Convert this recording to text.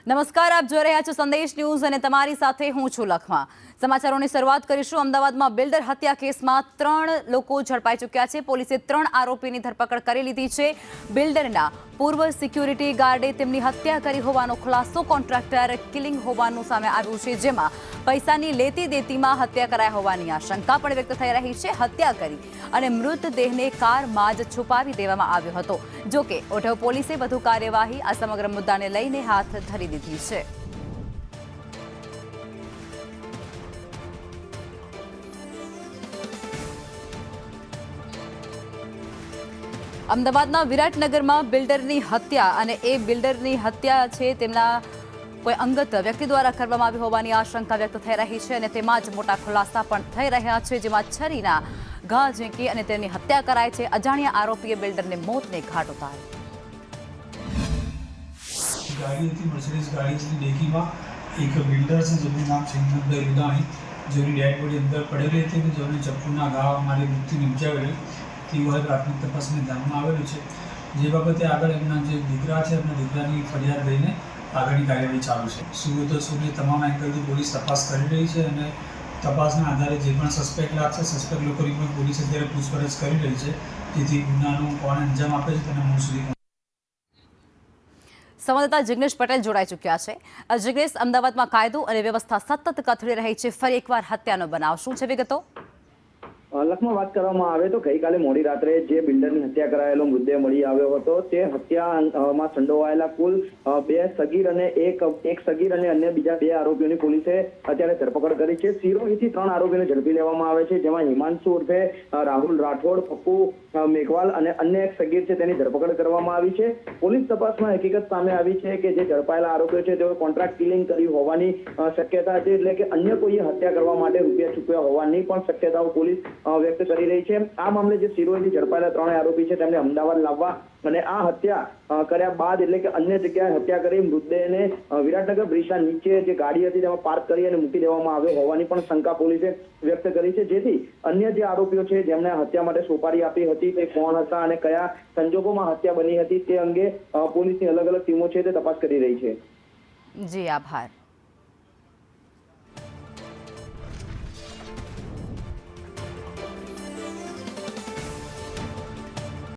નમસ્કાર, આપ જોઈ રહ્યા છો સંદેશ ન્યૂઝ અને તમારી સાથે હું છું લખમા। સમાચારોની શરૂઆત કરીશું। અમદાવાદમાં બિલ્ડર હત્યા કેસમાં 3 લોકો ઝડપાઈ ચૂક્યા છે। પોલીસે 3 આરોપીની ધરપકડ કરી લીધી છે। બિલ્ડરના પૂર્વ સિક્યુરિટી ગાર્ડે તેમની હત્યા કરી હોવાનો ખુલાસો કોન્ટ્રાક્ટર કિલિંગ હોવાનું સામે આવ્યું છે, જેમાં પૈસાની લેતી દેતીમાં હત્યા કરાઈ હોવાની આશંકા પણ વ્યક્ત થઈ રહી છે। હત્યા કરી અને મૃતદેહને કારમાં જ છુપાવી દેવામાં આવ્યો હતો। જોકે ઓઢવ પોલીસે વધુ કાર્યવાહી આ સમગ્ર મુદ્દાને લઈને હાથ ધરી દીધી છે। અમદાવાદના વિરાટનગરમાં બિલ્ડરની હત્યા અને એ બિલ્ડરની હત્યા છે તેમના કોઈ અંગત વ્યક્તિ દ્વારા કરવામાં આવી હોવાની આશંકા વ્યક્ત થઈ રહી છે અને તેમાં જ મોટા ખુલાસા પણ થઈ રહ્યા છે, જેમાં છરીના ઘા ઝીંકી અને તેની હત્યા કરાઈ છે। અજાણ્યા આરોપીએ બિલ્ડરને મોતને ઘાટ ઉતાર્યો। गाड़ी थी मर्सिडीज गाड़ी की डेकी में एक बिल्डर से जिनका नाम सिंहनभाई रुदाणी जो डेड बॉडी अंदर पड़ेली थी कि जो चप्पूना घा हमारी मृत्यु निपजावेली थी वह प्राथमिक तपास में ध्यान में आवेलू है। जे बाबते आगळ एमना जे दीकरा है एमना दीकरानी फरियाद लईने आगळनी कार्यवाही चालू है। सुने तमाम एंगलथी पोलीस तपास करी रही है અને તપાસના આધારે જે પણ સસ્પેક્ટ લાગશે સસ્પેક્ટ લોકોની પણ પોલીસ અત્યારે પૂછપરછ કરી રહી છે, જેથી ગુનાનું કોણ અંજામ આપે છે તેના મૂળ સુધી। સંવાદદાતા જિગ્નેશ પટેલ જોડાઈ ચૂક્યા છે। જિગ્નેશ, અમદાવાદમાં કાયદો અને વ્યવસ્થા સતત કથળી રહી છે, ફરી એકવાર હત્યાનો બનાવ, શું છે વિગતો? લખમાં વાત કરવામાં આવે તો ગઈકાલે મોડી રાત્રે જે બિલ્ડરની હત્યા કરાયેલો મૃતદેહ મળી આવ્યો હતો તે હત્યામાં સંડોવાયેલા કુલ 2 સગીર અને એક સગીર અને અન્ય બીજા 2 આરોપીઓની પોલીસે અત્યારે ધરપકડ કરી છે। સિરોહીથી 3 આરોપીઓને ઝડપી લેવામાં આવે છે, જેમાં હિમાંશુ ઉર્ફે રાહુલ રાઠોડ, પપ્પુ મેઘવાલ અને અન્ય એક સગીર છે તેની ધરપકડ કરવામાં આવી છે। પોલીસ તપાસમાં હકીકત સામે આવી છે કે જે ઝડપાયેલા આરોપીઓ છે તેઓ કોન્ટ્રાક્ટ કિલિંગ કર્યું હોવાની શક્યતા છે, એટલે કે અન્ય કોઈએ હત્યા કરવા માટે રૂપિયા ચૂકવ્યા હોવાની પણ શક્યતાઓ પોલીસ વ્યક્ત કરી રહી છે। આ મામલે જે સિરોહીથી ઝડપાયેલા 3 આરોપી છે તેમને અમદાવાદ લાવવા અને આ હત્યા કર્યા બાદ એટલે કે અન્ય જગ્યાએ હત્યા કરી મૃતદેહને વિરાટનગર બ્રિજના નીચે જે ગાડી હતી તેમાં પાર્ક કરી અને મૂકી દેવામાં આવ્યો હોવાની પણ શંકા પોલીસે વ્યક્ત કરી છે, જેથી અન્ય જે આરોપીઓ છે જેમને હત્યા માટે સોપારી આપી હતી તે કોણ હતા અને કયા સંજોગોમાં હત્યા બની હતી તે અંગે પોલીસની અલગ અલગ ટીમો છે તે તપાસ કરી રહી છે। જી, આભાર।